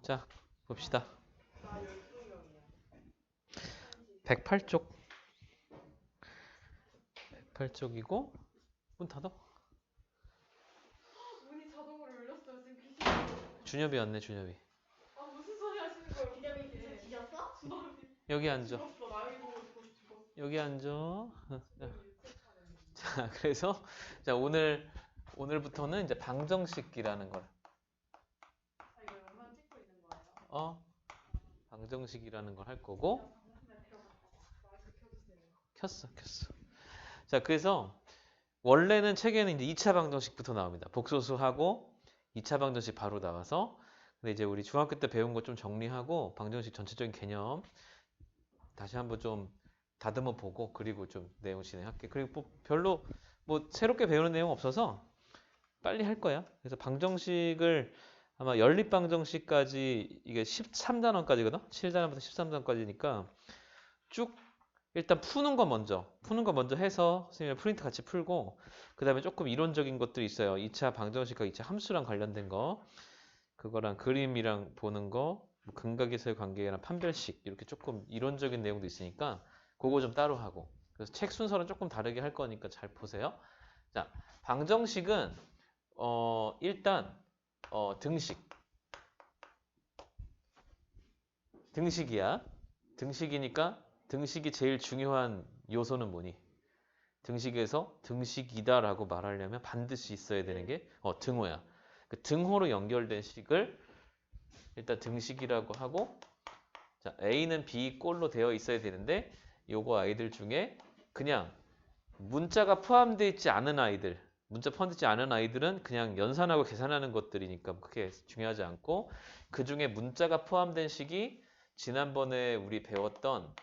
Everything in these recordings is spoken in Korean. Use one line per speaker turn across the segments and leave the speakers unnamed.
자, 봅시다. 108쪽. 108쪽이고 문 닫아.
문이 자동으로 열렸어요. 지금 귀신이.
준엽이 왔네, 준엽이.
아 무슨 소리 하시는 거예요?
기념이 진짜 뒤졌어?
여기 앉아.
죽었어. 나 여기 보고 죽었어.
여기 앉아. 자, 그래서 자, 오늘부터는 이제 방정식이라는 걸.
아 이거 영상 찍고 있는 거예요?
방정식이라는 걸 할 거고.
마이크 켜주세요.
켰어. 자, 그래서 원래는 책에는 이제 2차 방정식부터 나옵니다. 복소수하고 2차 방정식 바로 나와서. 근데 이제 우리 중학교 때 배운 거 좀 정리하고 방정식 전체적인 개념 다시 한번 좀 다듬어 보고 그리고 좀 내용 진행할게. 그리고 뭐 별로 뭐 새롭게 배우는 내용 없어서 빨리 할 거야. 그래서 방정식을 아마 연립 방정식까지 이게 13단원까지거든. 7단원부터 13단원까지니까 쭉 일단 푸는 거 먼저 해서 선생님이 프린트 같이 풀고 그 다음에 조금 이론적인 것들이 있어요. 2차 방정식과 2차 함수랑 관련된 거 그거랑 그림이랑 보는 거 뭐 근각에서의 관계랑 판별식 이렇게 조금 이론적인 내용도 있으니까 그거 좀 따로 하고 그래서 책 순서는 조금 다르게 할 거니까 잘 보세요. 자, 방정식은 일단 등식이야. 등식이니까 등식이 제일 중요한 요소는 뭐니? 등식에서 등식이다라고 말하려면 반드시 있어야 되는 게 등호야. 그 등호로 연결된 식을 일단 등식이라고 하고 자, A는 B 꼴로 되어 있어야 되는데 요거 아이들 중에 그냥 문자가 포함되어 있지 않은 아이들 문자 포함되어 있지 않은 아이들은 그냥 연산하고 계산하는 것들이니까 그렇게 중요하지 않고 그 중에 문자가 포함된 식이 지난번에 우리 배웠던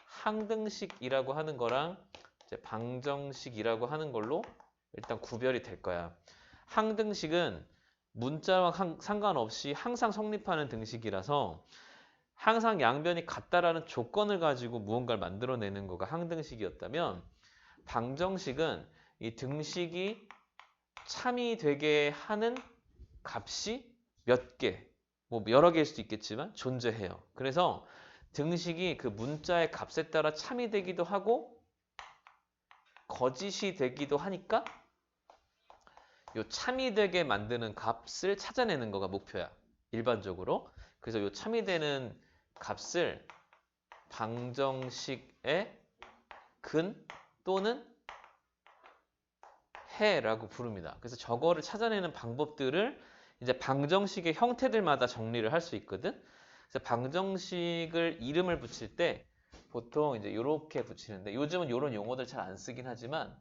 항등식이라고 하는 거랑 이제 방정식이라고 하는 걸로 일단 구별이 될 거야. 항등식은 문자와 상관없이 항상 성립하는 등식이라서 항상 양변이 같다라는 조건을 가지고 무언가를 만들어내는 거가 항등식이었다면 방정식은 이 등식이 참이 되게 하는 값이 몇 개, 뭐 여러 개일 수도 있겠지만 존재해요. 그래서 등식이 그 문자의 값에 따라 참이 되기도 하고 거짓이 되기도 하니까 요 참이 되게 만드는 값을 찾아내는 거가 목표야. 일반적으로. 그래서 요 참이 되는 값을 방정식의 근 또는 해라고 부릅니다. 그래서 저거를 찾아내는 방법들을 이제 방정식의 형태들마다 정리를 할 수 있거든. 그래서 방정식을 이름을 붙일 때 보통 이제 이렇게 붙이는데 요즘은 이런 용어들 잘 안 쓰긴 하지만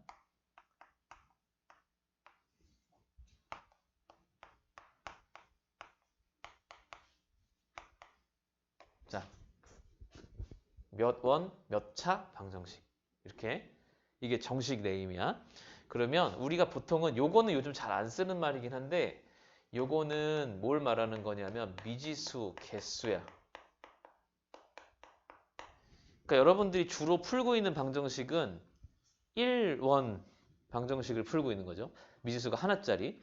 자, 몇 원, 몇 차 방정식 이렇게 이게 정식 네임이야. 그러면 우리가 보통은 요거는 요즘 잘 안 쓰는 말이긴 한데 요거는 뭘 말하는 거냐면 미지수, 개수야. 그러니까 여러분들이 주로 풀고 있는 방정식은 1원 방정식을 풀고 있는 거죠. 미지수가 하나짜리.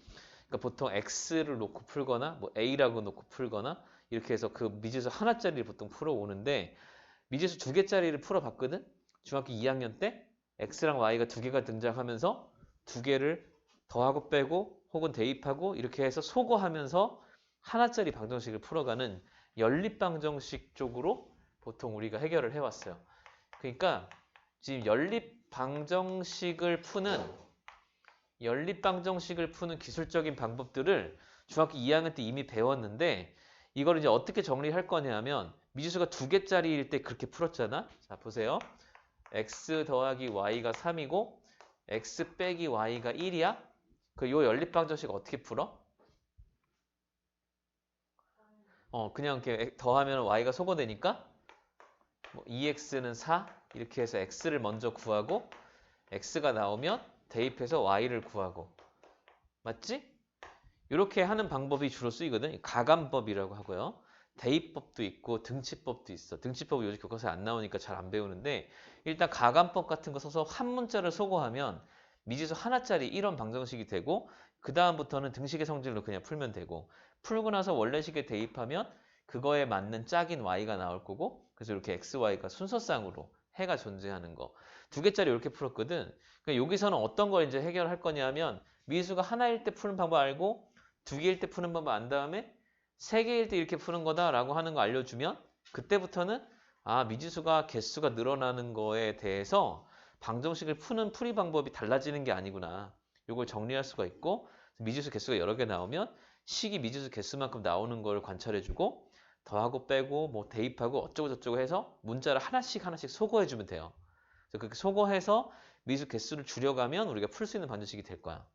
그러니까 보통 x를 놓고 풀거나 뭐 a라고 놓고 풀거나 이렇게 해서 그 미지수 하나짜리를 보통 풀어오는데 미지수 두 개짜리를 풀어봤거든. 중학교 2학년 때 x랑 y가 두 개가 등장하면서 두 개를 더하고 빼고 혹은 대입하고 이렇게 해서 소거하면서 하나짜리 방정식을 풀어가는 연립방정식 쪽으로 보통 우리가 해결을 해왔어요. 그러니까 지금 연립방정식을 푸는 기술적인 방법들을 중학교 2학년 때 이미 배웠는데 이걸 이제 어떻게 정리할 거냐면 미지수가 두 개짜리일 때 그렇게 풀었잖아. 자, 보세요. x 더하기 y가 3이고 x 빼기 y가 1이야. 요 연립방정식 어떻게 풀어? 그냥 이렇게 더하면 y가 소거되니까 뭐 2x는 4 이렇게 해서 x를 먼저 구하고 x가 나오면 대입해서 y를 구하고 맞지? 이렇게 하는 방법이 주로 쓰이거든. 가감법이라고 하고요. 대입법도 있고 등치법도 있어. 등치법은 요즘 교과서에 안 나오니까 잘 안 배우는데 일단 가감법 같은 거 써서 한 문자를 소거하면 미지수 하나짜리 1원 방정식이 되고 그 다음부터는 등식의 성질로 그냥 풀면 되고 풀고 나서 원래식에 대입하면 그거에 맞는 짝인 y가 나올 거고 그래서 이렇게 x, y가 순서상으로 해가 존재하는 거. 2개짜리 이렇게 풀었거든. 그러니까 여기서는 어떤 걸 이제 해결할 거냐면 미수가 하나일 때 푸는 방법 알고 2개일 때 푸는 방법 안 다음에 3개일 때 이렇게 푸는 거다라고 하는 거 알려주면 그때부터는 아 미지수가 개수가 늘어나는 거에 대해서 방정식을 푸는 풀이 방법이 달라지는 게 아니구나. 이걸 정리할 수가 있고 미지수 개수가 여러 개 나오면 식이 미지수 개수만큼 나오는 걸 관찰해주고 더하고 빼고 뭐 대입하고 어쩌고 저쩌고 해서 문자를 하나씩 소거해주면 돼요. 그래서 그렇게 소거해서 미지수 개수를 줄여가면 우리가 풀 수 있는 방정식이 될 거야.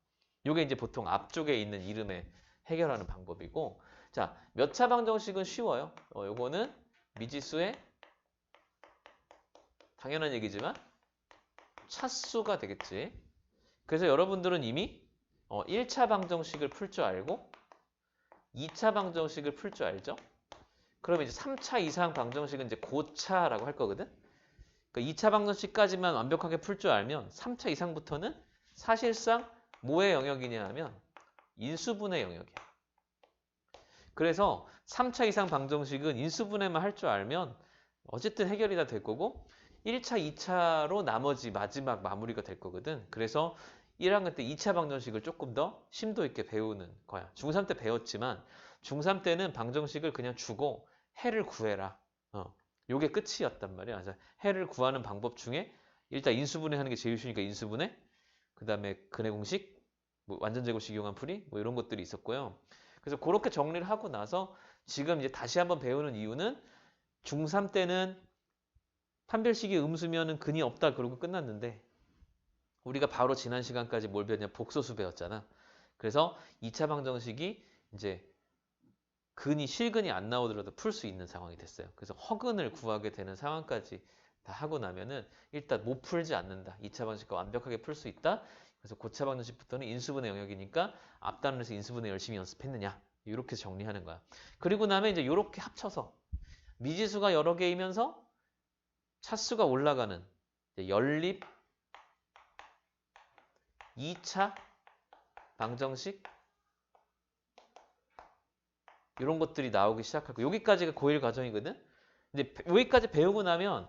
이게 이제 보통 앞쪽에 있는 이름에 해결하는 방법이고 자, 몇 차 방정식은 쉬워요. 요거는 미지수의 당연한 얘기지만 차수가 되겠지. 그래서 여러분들은 이미 1차 방정식을 풀 줄 알고 2차 방정식을 풀 줄 알죠? 그러면 이제 3차 이상 방정식은 이제 고차라고 할 거거든. 그러니까 2차 방정식까지만 완벽하게 풀 줄 알면 3차 이상부터는 사실상 뭐의 영역이냐 하면 인수분해 영역이야. 그래서 3차 이상 방정식은 인수분해만 할 줄 알면 어쨌든 해결이 다 될 거고 1차, 2차로 나머지 마지막 마무리가 될 거거든. 그래서 1학년 때 2차 방정식을 조금 더 심도 있게 배우는 거야. 중3 때 배웠지만 중3 때는 방정식을 그냥 주고 해를 구해라. 요게 끝이었단 말이야. 그래서 해를 구하는 방법 중에 일단 인수분해 하는 게 제일 쉬우니까 인수분해, 그 다음에 근해 공식, 뭐 완전 제곱식 이용한 풀이 뭐 이런 것들이 있었고요. 그래서 그렇게 정리를 하고 나서 지금 이제 다시 한번 배우는 이유는 중3 때는 판별식이 음수면은 근이 없다 그러고 끝났는데 우리가 바로 지난 시간까지 뭘 배웠냐 복소수 배웠잖아. 그래서 2차 방정식이 이제 근이 실근이 안 나오더라도 풀 수 있는 상황이 됐어요. 그래서 허근을 구하게 되는 상황까지 다 하고 나면은 일단 못 풀지 않는다. 2차 방정식과 완벽하게 풀 수 있다. 그래서 고차 방정식부터는 인수분해 영역이니까 앞단원에서 인수분해 열심히 연습했느냐 이렇게 정리하는 거야. 그리고 나면 이제 이렇게 합쳐서 미지수가 여러 개이면서 차수가 올라가는 연립 2차 방정식 이런 것들이 나오기 시작하고 여기까지가 고1 과정이거든. 이제 여기까지 배우고 나면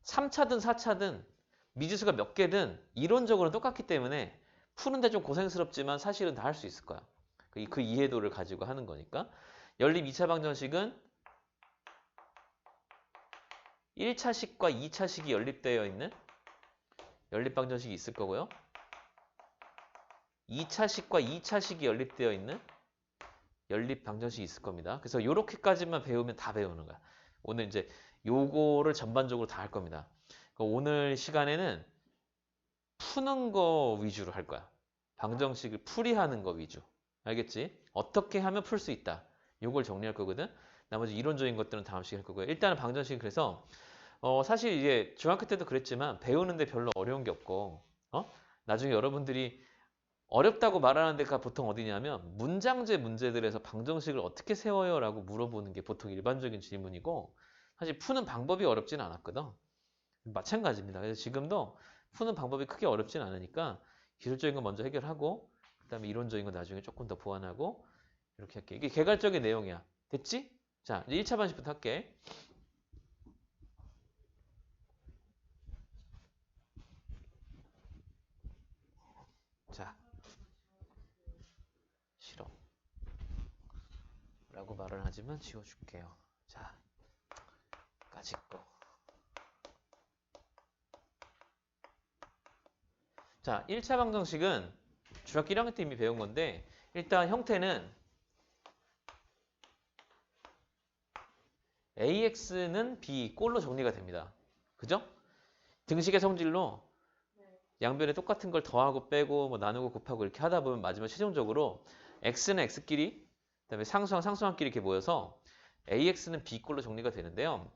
3차든 4차든 미지수가 몇 개든 이론적으로는 똑같기 때문에 푸는데 좀 고생스럽지만 사실은 다 할 수 있을 거야. 그 이해도를 가지고 하는 거니까. 연립 2차 방정식은 1차식과 2차식이 연립되어 있는 연립 방정식이 있을 거고요. 2차식과 2차식이 연립되어 있는 연립 방정식이 있을 겁니다. 그래서 요렇게까지만 배우면 다 배우는 거야. 오늘 이제 요거를 전반적으로 다 할 겁니다. 그러니까 오늘 시간에는 푸는 거 위주로 할 거야. 방정식을 풀이하는 거 위주. 알겠지? 어떻게 하면 풀 수 있다. 요걸 정리할 거거든. 나머지 이론적인 것들은 다음 시간에 할 거고요. 일단은 방정식 그래서 사실 이제 중학교 때도 그랬지만 배우는데 별로 어려운 게 없고 나중에 여러분들이 어렵다고 말하는 데가 보통 어디냐면 문장제 문제들에서 방정식을 어떻게 세워요? 라고 물어보는 게 보통 일반적인 질문이고 사실 푸는 방법이 어렵진 않았거든. 마찬가지입니다. 그래서 지금도 푸는 방법이 크게 어렵진 않으니까 기술적인 거 먼저 해결하고 그 다음에 이론적인 거 나중에 조금 더 보완하고 이렇게 할게. 이게 개괄적인 내용이야. 됐지? 자, 이제 1차 반식부터 할게. 자, 싫어. 라고 말을 하지만 지워줄게요. 자, 까짓 거. 자, 1차 방정식은 중학교 1학년 때 이미 배운 건데 일단 형태는 AX는 B, 꼴로 정리가 됩니다. 그죠? 등식의 성질로 양변에 똑같은 걸 더하고 빼고 뭐 나누고 곱하고 이렇게 하다 보면 마지막 최종적으로 X는 X끼리 그다음에 상수항 상수항끼리 이렇게 모여서 AX는 B 꼴로 정리가 되는데요.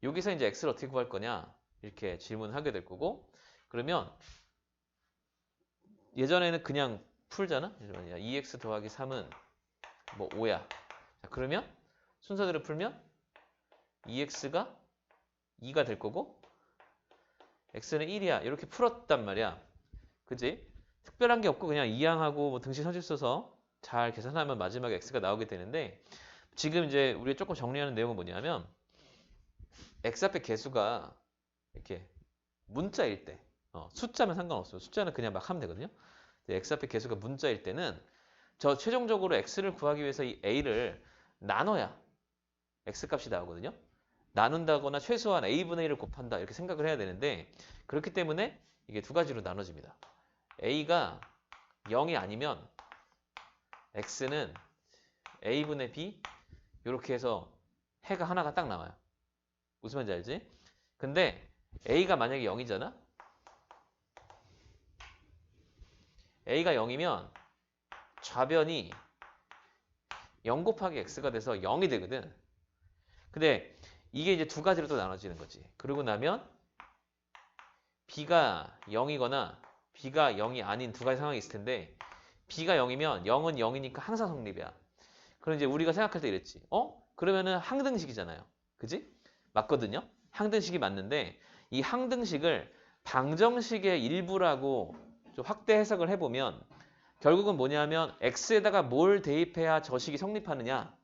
여기서 이제 X를 어떻게 구할 거냐 이렇게 질문하게 될 거고 그러면 예전에는 그냥 풀잖아. 2X 더하기 3은 뭐 5야. 자, 그러면 순서대로 풀면 2X가 2가 될 거고 X는 1이야. 이렇게 풀었단 말이야. 그지? 특별한 게 없고 그냥 이항하고 뭐 등식 서질 써서 잘 계산하면 마지막에 x가 나오게 되는데 지금 이제 우리가 조금 정리하는 내용은 뭐냐면 x 앞에 개수가 이렇게 문자일 때 숫자면 상관없어요. 숫자는 그냥 막 하면 되거든요. x 앞에 개수가 문자일 때는 저 최종적으로 x를 구하기 위해서 이 a를 나눠야 x 값이 나오거든요. 나눈다거나 최소한 a분의 1을 곱한다 이렇게 생각을 해야 되는데 그렇기 때문에 이게 두 가지로 나눠집니다. a가 0이 아니면 x는 a분의 b 이렇게 해서 해가 하나가 딱 나와요. 무슨 말인지 알지? 근데 a가 만약에 0이잖아? a가 0이면 좌변이 0 곱하기 x가 돼서 0이 되거든. 근데 이게 이제 두 가지로 또 나눠지는 거지. 그러고 나면 b가 0이거나 b가 0이 아닌 두 가지 상황이 있을 텐데 b가 0이면 0은 0이니까 항상 성립이야. 그럼 이제 우리가 생각할 때 이랬지. 그러면은 항등식이잖아요. 그지? 맞거든요? 항등식이 맞는데 이 항등식을 방정식의 일부라고 좀 확대 해석을 해보면 결국은 뭐냐면 x에다가 뭘 대입해야 저 식이 성립하느냐.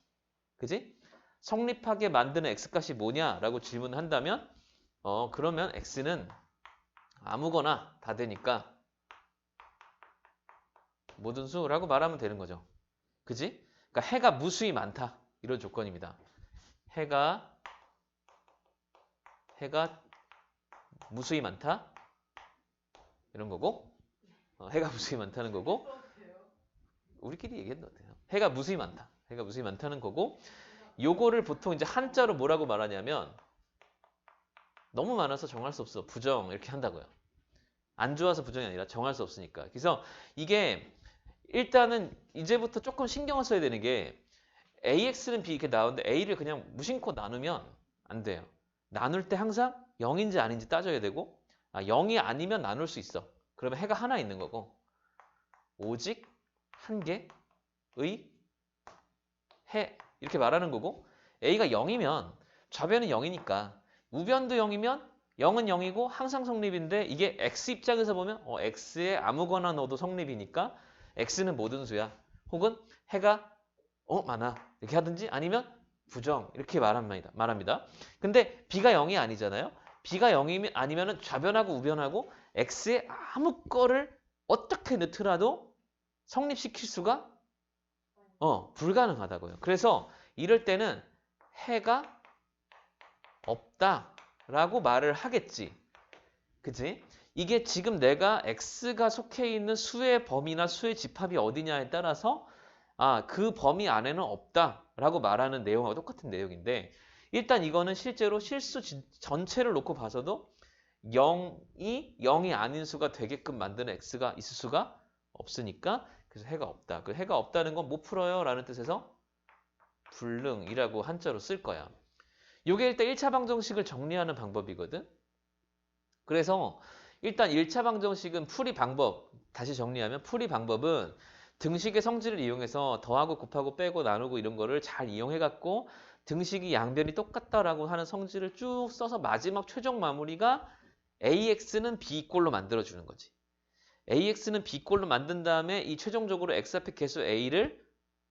그지? 성립하게 만드는 x값이 뭐냐라고 질문을 한다면 그러면 x는 아무거나 다 되니까 모든 수라고 말하면 되는 거죠. 그지? 그러니까 해가 무수히 많다. 이런 조건입니다. 해가 무수히 많다. 이런 거고 해가 무수히 많다는 거고 우리끼리 얘기해도 돼요. 해가 무수히 많다. 해가 무수히 많다는 거고 요거를 보통 이제 한자로 뭐라고 말하냐면 너무 많아서 정할 수 없어. 부정 이렇게 한다고요. 안 좋아서 부정이 아니라 정할 수 없으니까. 그래서 이게 일단은 이제부터 조금 신경을 써야 되는 게 AX는 B 이렇게 나오는데 A를 그냥 무심코 나누면 안 돼요. 나눌 때 항상 0인지 아닌지 따져야 되고 0이 아니면 나눌 수 있어. 그러면 해가 하나 있는 거고 오직 한 개의 해 이렇게 말하는 거고 A가 0이면 좌변은 0이니까 우변도 0이면 0은 0이고 항상 성립인데 이게 X 입장에서 보면 X에 아무거나 넣어도 성립이니까 X는 모든 수야. 혹은 해가 많아 이렇게 하든지 아니면 부정 이렇게 말합니다. 근데 B가 0이 아니잖아요. B가 0이면 아니면은 좌변하고 우변하고 X에 아무 거를 어떻게 넣더라도 성립시킬 수가 불가능하다고요. 그래서 이럴 때는 해가 없다라고 말을 하겠지. 그치? 이게 지금 내가 X가 속해 있는 수의 범위나 수의 집합이 어디냐에 따라서 그 범위 안에는 없다라고 말하는 내용하고 똑같은 내용인데 일단 이거는 실제로 실수 전체를 놓고 봐서도 0이 아닌 수가 되게끔 만드는 X가 있을 수가 없으니까 그래서 해가 없다. 그 해가 없다는 건 못 풀어요 라는 뜻에서 불능이라고 한자로 쓸 거야. 이게 일단 1차 방정식을 정리하는 방법이거든. 그래서 일단 1차 방정식은 풀이 방법, 다시 정리하면 풀이 방법은 등식의 성질을 이용해서 더하고 곱하고 빼고 나누고 이런 거를 잘 이용해갖고 등식이 양변이 똑같다라고 하는 성질을 쭉 써서 마지막 최종 마무리가 AX는 B꼴로 만들어주는 거지. AX는 B꼴로 만든 다음에 이 최종적으로 X 앞에 개수 A를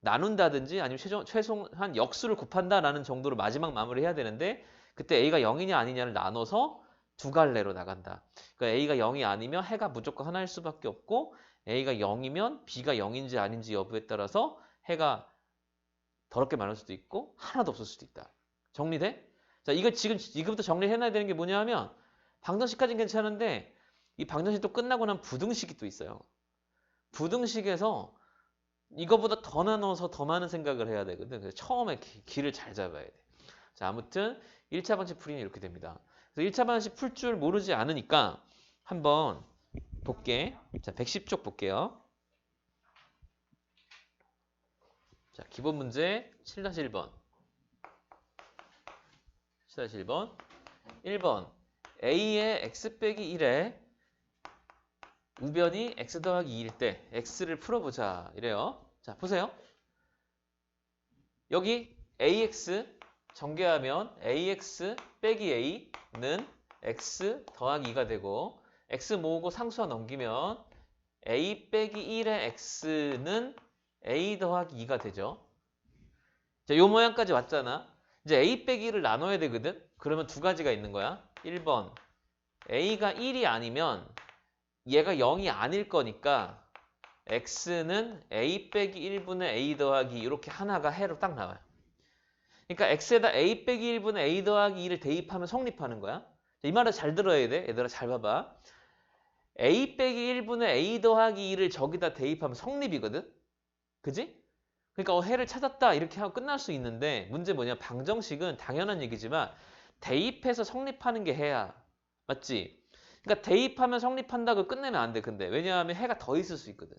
나눈다든지 아니면 최소한 역수를 곱한다라는 정도로 마지막 마무리해야 되는데 그때 A가 0이냐 아니냐를 나눠서 두 갈래로 나간다. 그러니까 A가 0이 아니면 해가 무조건 하나일 수밖에 없고 A가 0이면 B가 0인지 아닌지 여부에 따라서 해가 더럽게 많을 수도 있고 하나도 없을 수도 있다. 정리돼? 자, 이거 지금 이거부터 정리해놔야 되는 게 뭐냐 하면 방정식까지는 괜찮은데 이 방정식 또 끝나고 나면 부등식이 또 있어요. 부등식에서 이거보다 더 나눠서 더 많은 생각을 해야 되거든. 그래서 처음에 길을 잘 잡아야 돼. 자, 아무튼 1차 방식 풀이는 이렇게 됩니다. 그래서 1차 방식 풀 줄 모르지 않으니까 한번 볼게. 자, 110쪽 볼게요. 자, 기본 문제 7-1번. 7-1번. 1번. A의 x 빼기 1에 우변이 x 더하기 2일 때 x를 풀어보자. 이래요. 자, 보세요. 여기 ax 전개하면 ax 빼기 a는 x 더하기 2가 되고 x 모으고 상수와 넘기면 a 빼기 1의 x는 a 더하기 2가 되죠. 자, 요 모양까지 왔잖아. 이제 a 빼기 1을 나눠야 되거든. 그러면 두 가지가 있는 거야. 1번 a가 1이 아니면 얘가 0이 아닐 거니까 x는 a 빼기 1분의 a 더하기 이렇게 하나가 해로 딱 나와요. 그러니까 x에다 a 빼기 1분의 a 더하기 2를 대입하면 성립하는 거야. 이 말을 잘 들어야 돼. 얘들아 잘 봐봐. a 빼기 1분의 a 더하기 2를 저기다 대입하면 성립이거든. 그지? 그러니까 해를 찾았다 이렇게 하고 끝날 수 있는데 문제 뭐냐? 방정식은 당연한 얘기지만 대입해서 성립하는 게 해야. 맞지? 그러니까 대입하면 성립한다고 끝내면 안 돼. 근데 왜냐하면 해가 더 있을 수 있거든.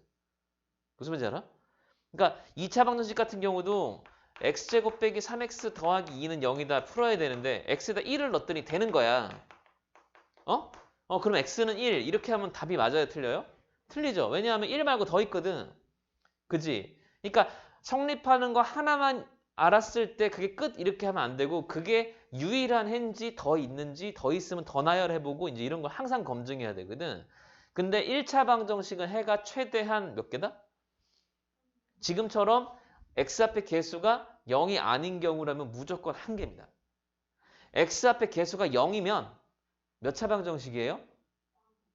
무슨 말인지 알아? 그러니까 2차 방정식 같은 경우도 x제곱 빼기 3x 더하기 2는 0이다 풀어야 되는데 x에다 1을 넣었더니 되는 거야. 그럼 x는 1 이렇게 하면 답이 맞아요? 틀려요? 틀리죠. 왜냐하면 1 말고 더 있거든. 그지? 그러니까 성립하는 거 하나만 알았을 때 그게 끝 이렇게 하면 안 되고 그게 유일한 해인지 더 있는지 더 있으면 더 나열해보고 이제 이런 걸 항상 검증해야 되거든. 근데 1차 방정식은 해가 최대한 몇 개다? 지금처럼 x 앞에 개수가 0이 아닌 경우라면 무조건 한 개입니다. x 앞에 개수가 0이면 몇 차 방정식이에요?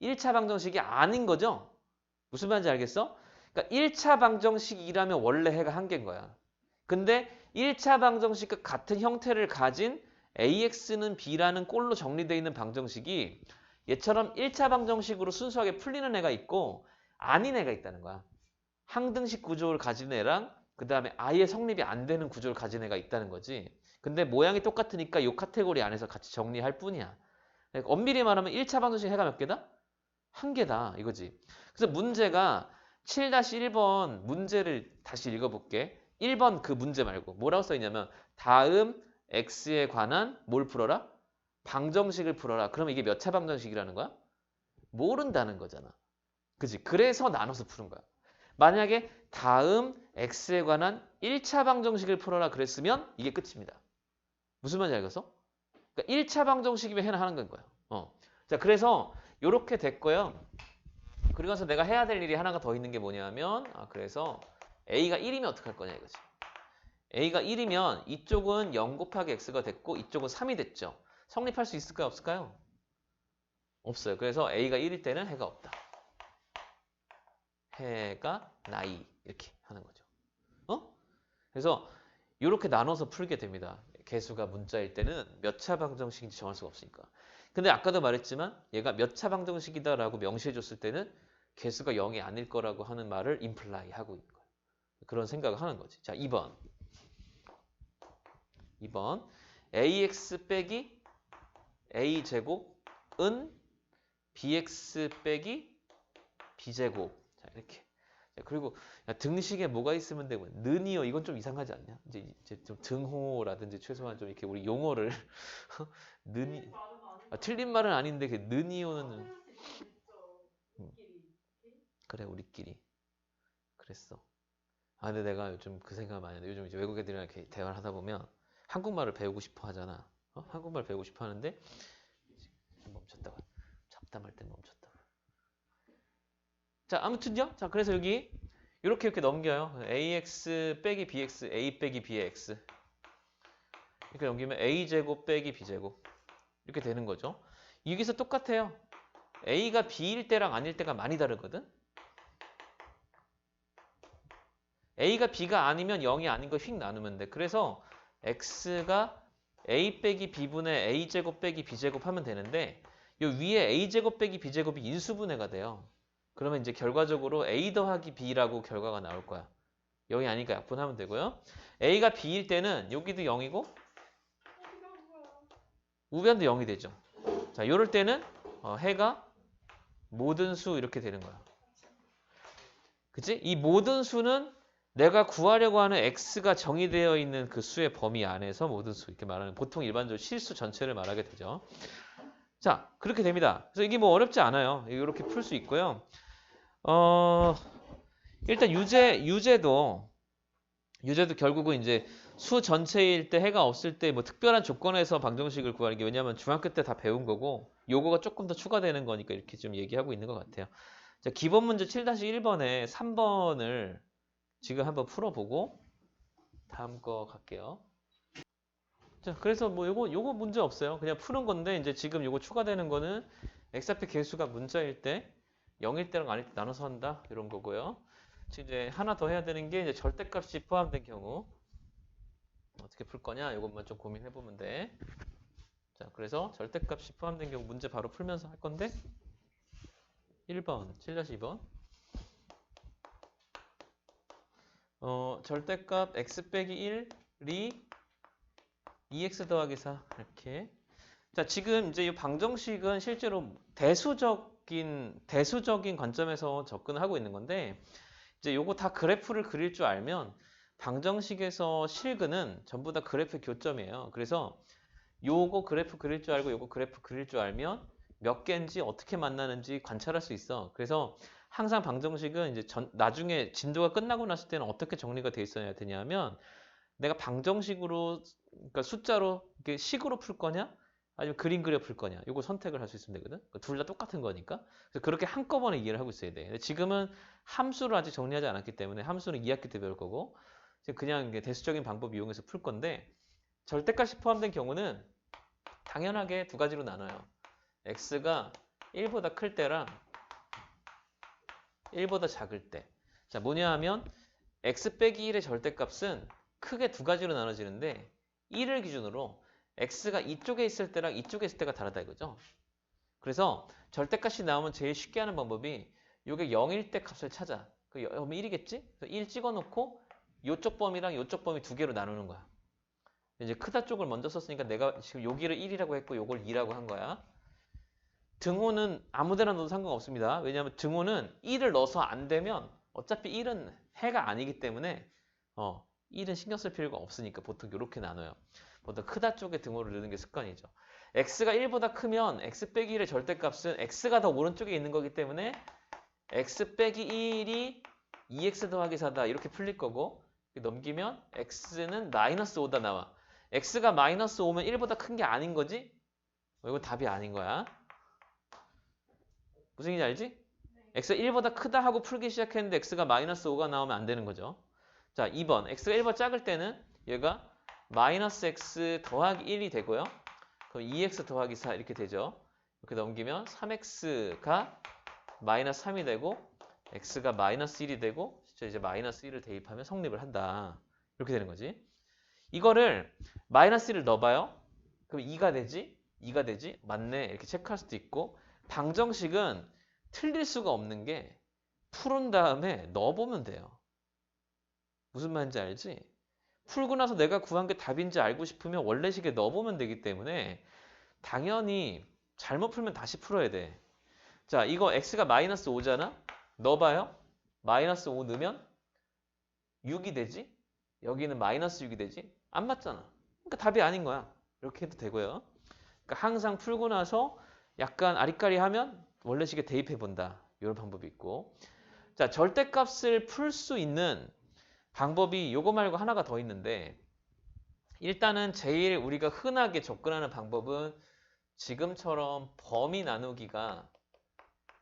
1차 방정식이 아닌 거죠? 무슨 말인지 알겠어? 그러니까 1차 방정식이라면 원래 해가 한 개인 거야. 근데 1차 방정식과 같은 형태를 가진 AX는 B라는 꼴로 정리되어 있는 방정식이 얘처럼 1차 방정식으로 순수하게 풀리는 애가 있고 아닌 애가 있다는 거야. 항등식 구조를 가진 애랑 그 다음에 아예 성립이 안 되는 구조를 가진 애가 있다는 거지. 근데 모양이 똑같으니까 이 카테고리 안에서 같이 정리할 뿐이야. 그러니까 엄밀히 말하면 1차 방정식 해가 몇 개다? 한 개다 이거지. 그래서 문제가 7-1번 문제를 다시 읽어볼게. 1번 그 문제 말고 뭐라고 써있냐면 다음 x에 관한 뭘 풀어라? 방정식을 풀어라. 그러면 이게 몇 차 방정식이라는 거야? 모른다는 거잖아. 그치? 그래서 나눠서 푸는 거야. 만약에 다음 x에 관한 1차 방정식을 풀어라 그랬으면 이게 끝입니다. 무슨 말인지 알겠어? 그러니까 1차 방정식이면 해나 하는 건 거야. 자, 그래서 이렇게 됐고요. 그리고 나서 내가 해야 될 일이 하나가 더 있는 게 뭐냐면 그래서 a가 1이면 어떡할 거냐 이거지. a가 1이면 이쪽은 0 곱하기 x가 됐고 이쪽은 3이 됐죠. 성립할 수 있을까요? 없을까요? 없어요. 그래서 a가 1일 때는 해가 없다. 해가 나이 이렇게 하는 거죠. 그래서 이렇게 나눠서 풀게 됩니다. 개수가 문자일 때는 몇 차 방정식인지 정할 수가 없으니까. 근데 아까도 말했지만 얘가 몇 차 방정식이다라고 명시해 줬을 때는 개수가 0이 아닐 거라고 하는 말을 임플라이 하고 있는 거예요. 그런 생각을 하는 거지. 자, 2번 ax 빼기 a제곱은 bx 빼기 b제곱. 자, 이렇게. 자, 그리고 야, 등식에 뭐가 있으면 되고 는이요 이건 좀 이상하지 않냐? 이제 좀 등호라든지 최소한 좀 이렇게 우리 용어를 는이 틀린 말은 아닌데 그 는이요는 그래 우리끼리 그랬어. 근데 내가 요즘 그 생각 많이 하는데 요즘 이제 외국 애들이랑 이렇게 대화를 하다 보면 한국말을 배우고 싶어 하잖아. 한국말 배우고 싶어 하는데 멈췄다가 잡담할 때 멈췄다가. 자, 아무튼요. 자, 그래서 여기 이렇게 넘겨요. ax 빼기 bx, a 빼기 bx. 이렇게 넘기면 a제곱 빼기 b제곱. 이렇게 되는 거죠. 여기서 똑같아요. a가 b일 때랑 아닐 때가 많이 다르거든. a가 b가 아니면 0이 아닌 거 휙 나누면 돼. 그래서 x가 a 빼기 b분의 a제곱 빼기 b제곱 하면 되는데 요 위에 a제곱 빼기 b제곱이 인수분해가 돼요. 그러면 이제 결과적으로 a 더하기 b라고 결과가 나올 거야. 0이 아니니까 약분하면 되고요. a가 b일 때는 여기도 0이고 우변도 0이 되죠. 자, 이럴 때는 해가 모든 수 이렇게 되는 거야. 그치? 이 모든 수는 내가 구하려고 하는 x가 정의되어 있는 그 수의 범위 안에서 모든 수 이렇게 말하는 보통 일반적으로 실수 전체를 말하게 되죠. 자, 그렇게 됩니다. 그래서 이게 뭐 어렵지 않아요. 이렇게 풀 수 있고요. 일단 유제도 결국은 이제 수 전체일 때 해가 없을 때 뭐 특별한 조건에서 방정식을 구하는 게 왜냐하면 중학교 때 다 배운 거고 요거가 조금 더 추가되는 거니까 이렇게 좀 얘기하고 있는 것 같아요. 자, 기본 문제 7-1번에 3번을 지금 한번 풀어보고 다음 거 갈게요. 자, 그래서 뭐 요거 문제 없어요. 그냥 푸는 건데 이제 지금 요거 추가되는 거는 x 앞에 개수가 문자일 때 0일 때랑 아닐 때 나눠서 한다 이런 거고요. 지금 이제 하나 더 해야 되는 게 이제 절대값이 포함된 경우 어떻게 풀 거냐 이것만 좀 고민해 보면 돼. 자, 그래서 절대값이 포함된 경우 문제 바로 풀면서 할 건데 1번 7-2번 절대값 x 빼기 1이 2x 더하기 4 이렇게. 자, 지금 이제 이 방정식은 실제로 대수적인 관점에서 접근을 하고 있는 건데 이제 요거 다 그래프를 그릴 줄 알면 방정식에서 실근은 전부 다 그래프 교점이에요. 그래서 요거 그래프 그릴 줄 알고 요거 그래프 그릴 줄 알면 몇 개인지 어떻게 만나는지 관찰할 수 있어. 그래서 항상 방정식은 이제 나중에 진도가 끝나고 났을 때는 어떻게 정리가 돼 있어야 되냐면 내가 방정식으로 그러니까 숫자로 이렇게 식으로 풀 거냐 아니면 그림 그려 풀 거냐 이거 선택을 할 수 있으면 되거든. 둘 다 똑같은 거니까. 그래서 그렇게 한꺼번에 이해를 하고 있어야 돼. 근데 지금은 함수를 아직 정리하지 않았기 때문에 함수는 2학기 때 배울 거고 그냥 이게 대수적인 방법 이용해서 풀 건데 절대값이 포함된 경우는 당연하게 두 가지로 나눠요. x가 1보다 클 때랑 1보다 작을 때. 자, 뭐냐 하면 x 빼기 1의 절대값은 크게 두 가지로 나눠지는데 1을 기준으로 x가 이쪽에 있을 때랑 이쪽에 있을 때가 다르다 이거죠. 그래서 절대값이 나오면 제일 쉽게 하는 방법이 이게 0일 때 값을 찾아. 그럼 1이겠지? 그래서 1 찍어놓고 이쪽 범위랑 이쪽 범위 두 개로 나누는 거야. 이제 크다 쪽을 먼저 썼으니까 내가 지금 여기를 1이라고 했고 요걸 2라고 한 거야. 등호는 아무데나 넣어도 상관없습니다. 왜냐하면 등호는 1을 넣어서 안 되면 어차피 1은 해가 아니기 때문에 1은 신경 쓸 필요가 없으니까 보통 이렇게 나눠요. 보통 크다 쪽에 등호를 넣는 게 습관이죠. x가 1보다 크면 x 빼기 1의 절대값은 x가 더 오른쪽에 있는 거기 때문에 x 빼기 1이 2x 더하기 4다 이렇게 풀릴 거고 넘기면 x는 마이너스 5다 나와. x가 마이너스 5면 1보다 큰 게 아닌 거지? 이건 답이 아닌 거야. 무슨 얘기인지 알지? x가 1보다 크다 하고 풀기 시작했는데 x가 마이너스 5가 나오면 안 되는 거죠. 자, 2번. x가 1보다 작을 때는 얘가 마이너스 x 더하기 1이 되고요. 그럼 2x 더하기 4 이렇게 되죠. 이렇게 넘기면 3x가 마이너스 3이 되고 x가 마이너스 1이 되고 이제 마이너스 1을 대입하면 성립을 한다. 이렇게 되는 거지. 이거를 마이너스 1을 넣어봐요. 그럼 2가 되지? 2가 되지? 맞네. 이렇게 체크할 수도 있고 방정식은 틀릴 수가 없는 게 풀은 다음에 넣어보면 돼요. 무슨 말인지 알지? 풀고 나서 내가 구한 게 답인지 알고 싶으면 원래식에 넣어보면 되기 때문에 당연히 잘못 풀면 다시 풀어야 돼. 자, 이거 x가 마이너스 5잖아? 넣어봐요. 마이너스 5 넣으면 6이 되지? 여기는 마이너스 6이 되지? 안 맞잖아. 그러니까 답이 아닌 거야. 이렇게 해도 되고요. 그러니까 항상 풀고 나서 약간 아리까리하면 원래식에 대입해 본다. 이런 방법이 있고. 자, 절대값을 풀 수 있는 방법이 요거 말고 하나가 더 있는데 일단은 제일 우리가 흔하게 접근하는 방법은 지금처럼 범위 나누기가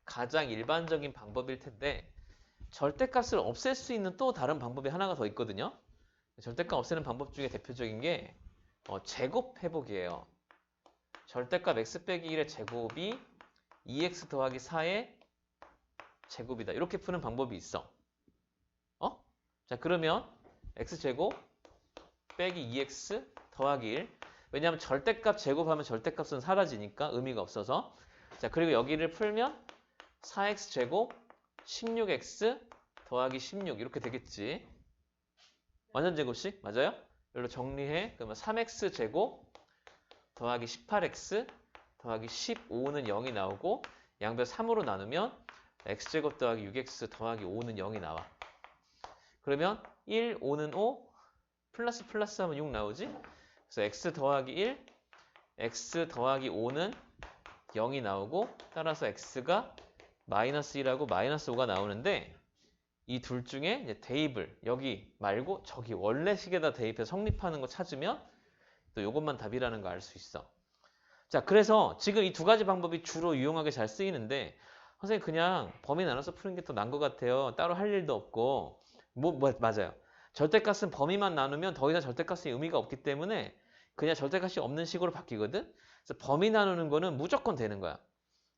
가장 일반적인 방법일 텐데 절대값을 없앨 수 있는 또 다른 방법이 하나가 더 있거든요. 절대값 없애는 방법 중에 대표적인 게 제곱 회복이에요. 절대값 x 빼기 1의 제곱이 2x 더하기 4의 제곱이다. 이렇게 푸는 방법이 있어. 자, 그러면 x제곱 빼기 2x 더하기 1. 왜냐하면 절대값 제곱하면 절대값은 사라지니까 의미가 없어서. 자, 그리고 여기를 풀면 4x제곱 16x 더하기 16 이렇게 되겠지. 완전 제곱식 맞아요? 이걸로 정리해. 그러면 3x제곱 더하기 18x 더하기 15는 0이 나오고 양변 3으로 나누면 x제곱 더하기 6x 더하기 5는 0이 나와. 그러면 1, 5는 5, 플러스 플러스 하면 6 나오지? 그래서 x 더하기 1, x 더하기 5는 0이 나오고 따라서 x가 마이너스 1하고 마이너스 5가 나오는데 이 둘 중에 이제 대입을 여기 말고 저기 원래식에다 대입해서 성립하는 거 찾으면 또 이것만 답이라는 거 알 수 있어. 자, 그래서 지금 이 두 가지 방법이 주로 유용하게 잘 쓰이는데 선생님 그냥 범위 나눠서 푸는 게 더 나은 것 같아요. 따로 할 일도 없고 맞아요. 절대값은 범위만 나누면 더 이상 절대값의 의미가 없기 때문에 그냥 절대값이 없는 식으로 바뀌거든. 그래서 범위 나누는 거는 무조건 되는 거야.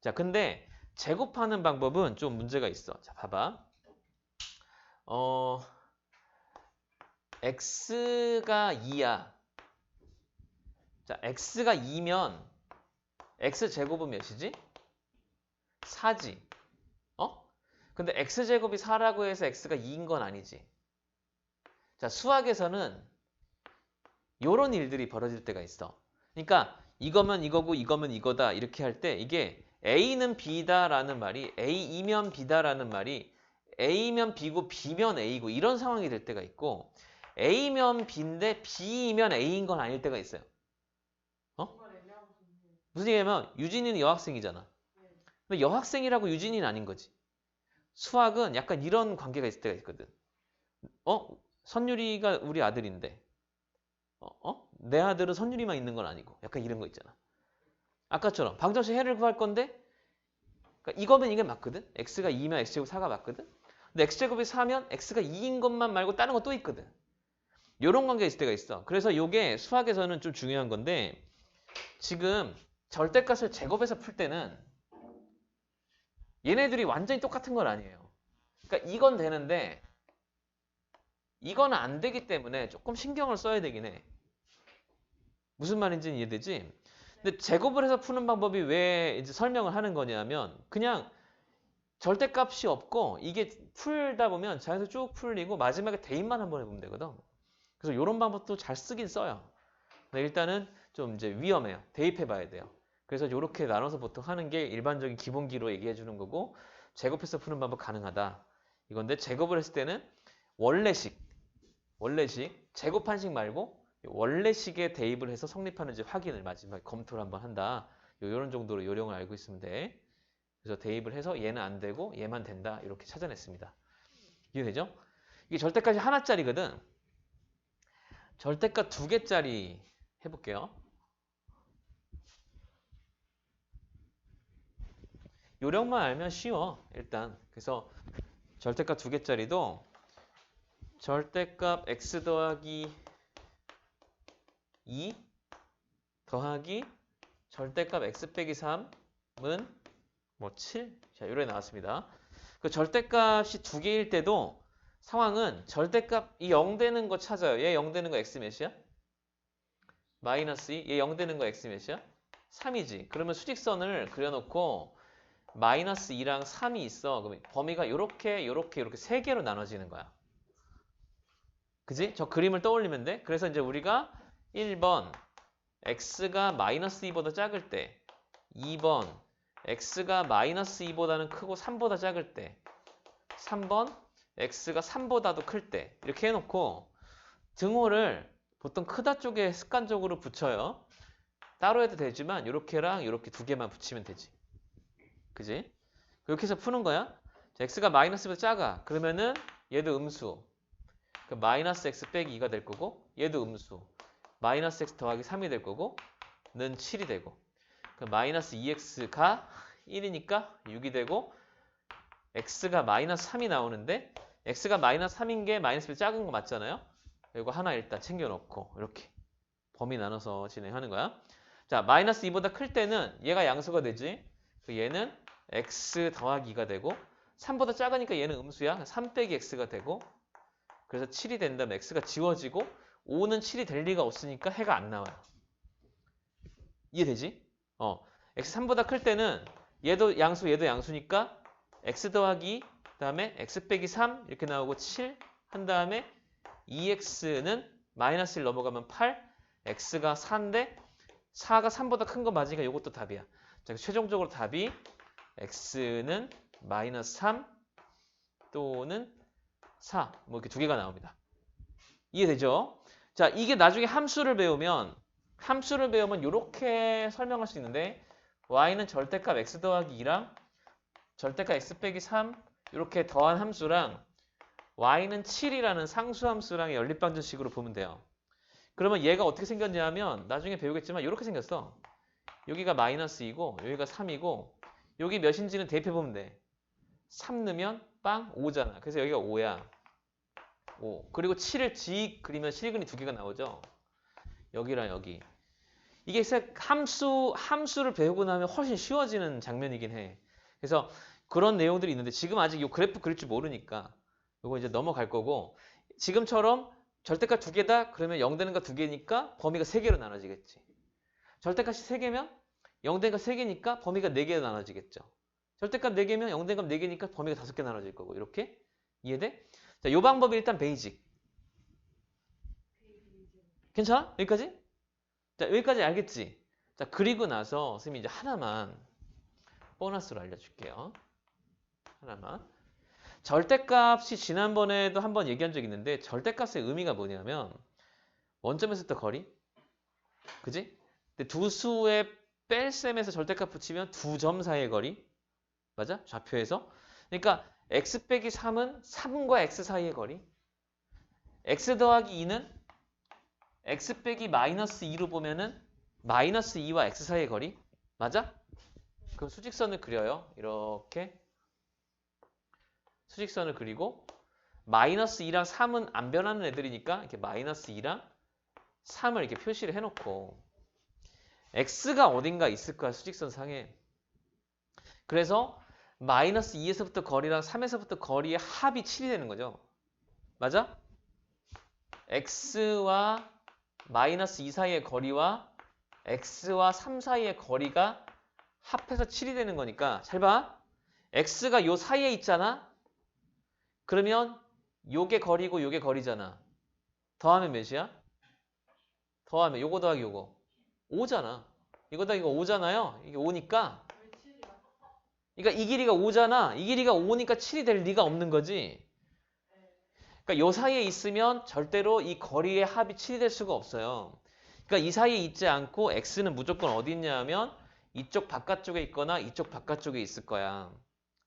자, 근데 제곱하는 방법은 좀 문제가 있어. 자, 봐봐. x가 2야. 자, x가 2면 x제곱은 몇이지? 4지. 근데 x제곱이 4라고 해서 x가 2인 건 아니지. 자, 수학에서는 요런 일들이 벌어질 때가 있어. 그러니까 이거면 이거고 이거면 이거다 이렇게 할 때 이게 A는 B다라는 말이 A이면 B다라는 말이 A면 B고 B면 A고 이런 상황이 될 때가 있고 A면 B인데 B이면 A인 건 아닐 때가 있어요.
정말 애매한 분이에요.
무슨 얘기냐면 유진이는 여학생이잖아.
네.
근데 여학생이라고 유진이는 아닌 거지. 수학은 약간 이런 관계가 있을 때가 있거든. 선율이가 우리 아들인데 내 아들은 선율이만 있는 건 아니고 약간 이런 거 있잖아. 아까처럼 방정식 해를 구할 건데 그러니까 이거면 이게 맞거든. x가 2면 x제곱 4가 맞거든. 근데 x제곱이 4면 x가 2인 것만 말고 다른 거 또 있거든. 이런 관계가 있을 때가 있어. 그래서 이게 수학에서는 좀 중요한 건데 지금 절대값을 제곱해서 풀 때는 얘네들이 완전히 똑같은 건 아니에요. 그러니까 이건 되는데 이거는 안 되기 때문에 조금 신경을 써야 되긴 해. 무슨 말인지는 이해되지? 근데 제곱을 해서 푸는 방법이 왜 이제 설명을 하는 거냐면 그냥 절대값이 없고 이게 풀다 보면 자연스럽게 쭉 풀리고 마지막에 대입만 한번 해보면 되거든. 그래서 이런 방법도 잘 쓰긴 써요. 근데 일단은 좀 이제 위험해요. 대입해 봐야 돼요. 그래서 이렇게 나눠서 보통 하는 게 일반적인 기본기로 얘기해 주는 거고 제곱해서 푸는 방법 가능하다. 이건데 제곱을 했을 때는 원래식 제곱한식 말고 원래식에 대입을 해서 성립하는지 확인을 마지막에 검토를 한번 한다. 이런 정도로 요령을 알고 있으면 돼. 그래서 대입을 해서 얘는 안 되고 얘만 된다. 이렇게 찾아냈습니다. 이해되죠? 이게 절대값이 하나짜리거든. 절대값 2개짜리 해볼게요. 요령만 알면 쉬워. 일단. 그래서 절대값 2개짜리도 절대값 x 더하기 2 더하기 절대값 x 빼기 3은 뭐 7? 자, 이렇게 나왔습니다. 그 절대값이 2개일 때도 상황은 절대값이 0 되는 거 찾아요. 얘 0 되는 거 x 몇이야? 마이너스 2. 얘 0 되는 거 x 몇이야? 3이지. 그러면 수직선을 그려놓고 마이너스 2랑 3이 있어. 그럼 범위가 이렇게 3개로 나눠지는 거야. 그지? 저 그림을 떠올리면 돼. 그래서 이제 우리가 1번 x가 마이너스 2보다 작을 때 2번 x가 마이너스 2보다는 크고 3보다 작을 때 3번 x가 3보다도 클 때 이렇게 해놓고 등호를 보통 크다 쪽에 습관적으로 붙여요. 따로 해도 되지만 이렇게랑 이렇게 2개만 붙이면 되지. 그지? 그렇게 해서 푸는 거야. 자, x가 마이너스보다 작아. 그러면은 얘도 음수. 그 마이너스 x 빼기 2가 될 거고 얘도 음수. 마이너스 x 더하기 3이 될 거고 는 7이 되고 그 마이너스 2x가 1이니까 6이 되고 x가 마이너스 3이 나오는데 x가 마이너스 3인 게 마이너스보다 작은 거 맞잖아요. 이거 하나 일단 챙겨놓고 이렇게 범위 나눠서 진행하는 거야. 자, 마이너스 2보다 클 때는 얘가 양수가 되지. 얘는 x 더하기 2가 되고 3보다 작으니까 얘는 음수야. 3 빼기 x가 되고 그래서 7이 된 다음에 x가 지워지고 5는 7이 될 리가 없으니까 해가 안 나와요. 이해되지? x 3보다 클 때는 얘도 양수 얘도 양수니까 x 더하기 그다음에 x 빼기 3 이렇게 나오고 7 한 다음에 2x는 마이너스 1 넘어가면 8 x가 4인데 4가 3보다 큰 거 맞으니까 이것도 답이야. 자, 최종적으로 답이 x는 마이너스 3 또는 4 뭐 이렇게 2개가 나옵니다. 이해되죠? 자, 이게 나중에 함수를 배우면 이렇게 설명할 수 있는데 y는 절대값 x 더하기 2랑 절대값 x 빼기 3 이렇게 더한 함수랑 y는 7이라는 상수함수랑 연립방정식으로 보면 돼요. 그러면 얘가 어떻게 생겼냐면 나중에 배우겠지만 이렇게 생겼어. 여기가 마이너스 2고 여기가 3이고 여기 몇인지는 대입해보면 돼. 3 넣으면 빵 5잖아. 그래서 여기가 5야. 5. 그리고 7을 지 그리면 실근이 두 개가 나오죠. 여기랑 여기. 이게 함수를 배우고 나면 훨씬 쉬워지는 장면이긴 해. 그래서 그런 내용들이 있는데 지금 아직 이 그래프 그릴 줄 모르니까 이거 이제 넘어갈 거고 지금처럼 절대값 두 개다 그러면 0 되는 거 두 개니까 범위가 세 개로 나눠지겠지. 절대값이 세 개면 0 되는 거 세 개니까 범위가 네 개로 나눠지겠죠. 절대값 네 개면 0 되는 거 네 개니까 범위가 다섯 개 나눠질 거고 이렇게 이해돼? 자, 요 방법이 일단 베이직. 괜찮아? 여기까지? 자, 여기까지 알겠지? 자, 그리고 나서 선생님이 이제 하나만 보너스로 알려줄게요. 하나만. 절대값이 지난번에도 한번 얘기한 적이 있는데 절대값의 의미가 뭐냐면 원점에서부터 거리. 그지? 근데 두 수의 뺄셈에서 절대값 붙이면 두 점 사이의 거리. 맞아? 좌표에서. 그러니까 x 빼기 3은 3과 x 사이의 거리. x 더하기 2는 x 빼기 마이너스 2로 보면은 마이너스 2와 x 사이의 거리. 맞아? 그럼 수직선을 그려요. 이렇게. 수직선을 그리고 마이너스 2랑 3은 안 변하는 애들이니까 이렇게 마이너스 2랑 3을 이렇게 표시를 해놓고 x가 어딘가 있을 거야. 수직선 상에. 그래서 마이너스 2에서부터 거리랑 3에서부터 거리의 합이 7이 되는 거죠. 맞아? x와 마이너스 2 사이의 거리와 x와 3 사이의 거리가 합해서 7이 되는 거니까 잘 봐. x가 요 사이에 있잖아. 그러면 요게 거리고 요게 거리잖아. 더하면 몇이야? 더하면 요거 더하기 요거 5잖아. 이거 더하기 이거 5잖아요. 이게 5니까
왜 7이야?
그러니까 이 길이가 5잖아. 이 길이가 5니까 7이 될 리가 없는 거지. 그러니까 요 사이에 있으면 절대로 이 거리의 합이 7이 될 수가 없어요. 그러니까 이 사이에 있지 않고 x는 무조건 어디 있냐 하면 이쪽 바깥쪽에 있거나 이쪽 바깥쪽에 있을 거야.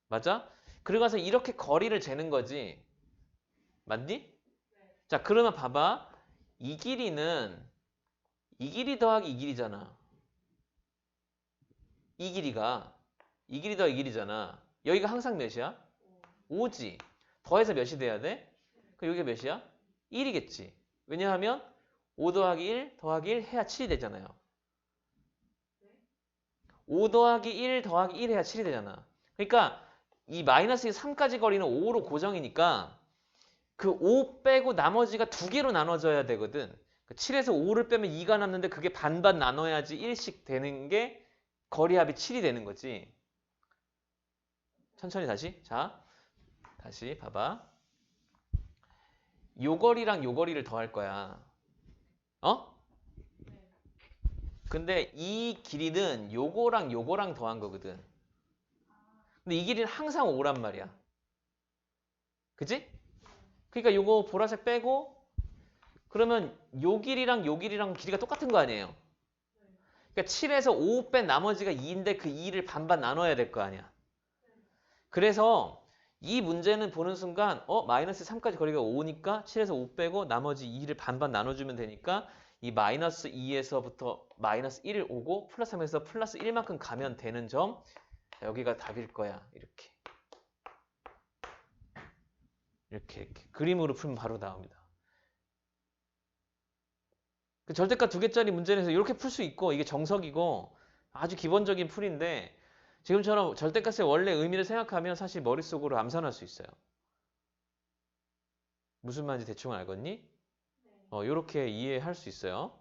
맞아? 그러고서 이렇게 거리를 재는 거지. 맞니? 자, 그러면 봐봐. 이 길이는 이 길이 더하기 이 길이잖아. 이 길이가 이 길이 더하기 이 길이잖아. 여기가 항상 몇이야? 5지. 더해서 몇이 돼야 돼? 그럼 여기가 몇이야? 1이겠지. 왜냐하면 5 더하기 1 더하기 1 해야 7이 되잖아요. 5 더하기 1 더하기 1 해야 7이 되잖아. 그러니까 이 마이너스 3까지 거리는 5로 고정이니까 그 5 빼고 나머지가 두 개로 나눠져야 되거든. 7에서 5를 빼면 2가 남는데 그게 반반 나눠야지 1씩 되는 게 거리합이 7이 되는 거지. 천천히 다시. 자, 다시 봐봐. 요 거리랑 요 거리를 더할 거야. 어? 근데 이 길이는 요거랑 요거랑 더한 거거든. 근데 이 길이는 항상 5란 말이야. 그지? 그러니까 요거 보라색 빼고 그러면 요 길이랑 요 길이랑 길이가 똑같은 거 아니에요? 그러니까 7에서 5 뺀 나머지가 2인데 그 2를 반반 나눠야 될 거 아니야. 그래서 이 문제는 보는 순간 마이너스 3까지 거리가 5니까 7에서 5 빼고 나머지 2를 반반 나눠주면 되니까 이 마이너스 2에서부터 마이너스 1을 오고 플러스 3에서 플러스 1만큼 가면 되는 점 여기가 답일 거야. 이렇게. 이렇게 그림으로 풀면 바로 나옵니다. 그 절대값 두 개짜리 문제에서 이렇게 풀 수 있고 이게 정석이고 아주 기본적인 풀인데 지금처럼 절대값의 원래 의미를 생각하면 사실 머릿속으로 암산할 수 있어요. 무슨 말인지 대충 알겠니? 이렇게 이해할 수 있어요.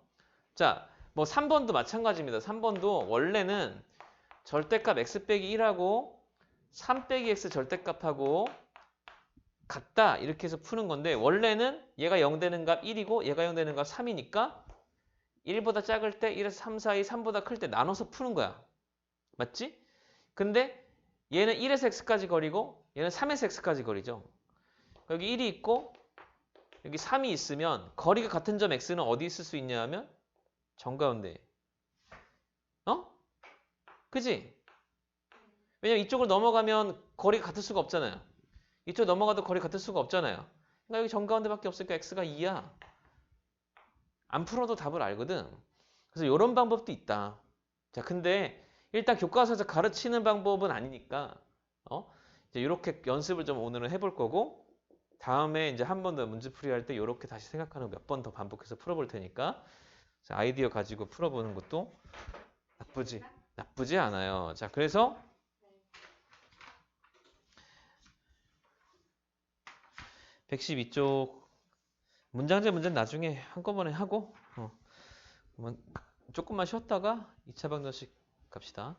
자, 뭐 3번도 마찬가지입니다. 3번도 원래는 절대값 x 빼기 1하고 3 빼기 x 절대값하고 같다 이렇게 해서 푸는 건데 원래는 얘가 0 되는 값 1이고 얘가 0 되는 값 3이니까 1보다 작을 때 1에서 3 사이 3보다 클 때 나눠서 푸는 거야. 맞지? 근데 얘는 1에서 x까지 거리고 얘는 3에서 x까지 거리죠. 여기 1이 있고 여기 3이 있으면 거리가 같은 점 x는 어디 있을 수 있냐 하면 정가운데. 그지? 왜냐면 이쪽을 넘어가면 거리가 같을 수가 없잖아요. 이쪽 넘어가도 거리 같을 수가 없잖아요. 그러니까 여기 정가운데밖에 없으니까 x가 2야. 안 풀어도 답을 알거든. 그래서 이런 방법도 있다. 자, 근데 일단 교과서에서 가르치는 방법은 아니니까 이제 이렇게 연습을 좀 오늘은 해볼 거고 다음에 이제 한 번 더 문제풀이 할 때 이렇게 다시 생각하는 거 몇 번 더 반복해서 풀어볼 테니까 자, 아이디어 가지고 풀어보는 것도 나쁘지 않아요. 자, 그래서 112쪽 문장제 문제는 나중에 한꺼번에 하고 그러면 조금만 쉬었다가 2차 방정식 갑시다.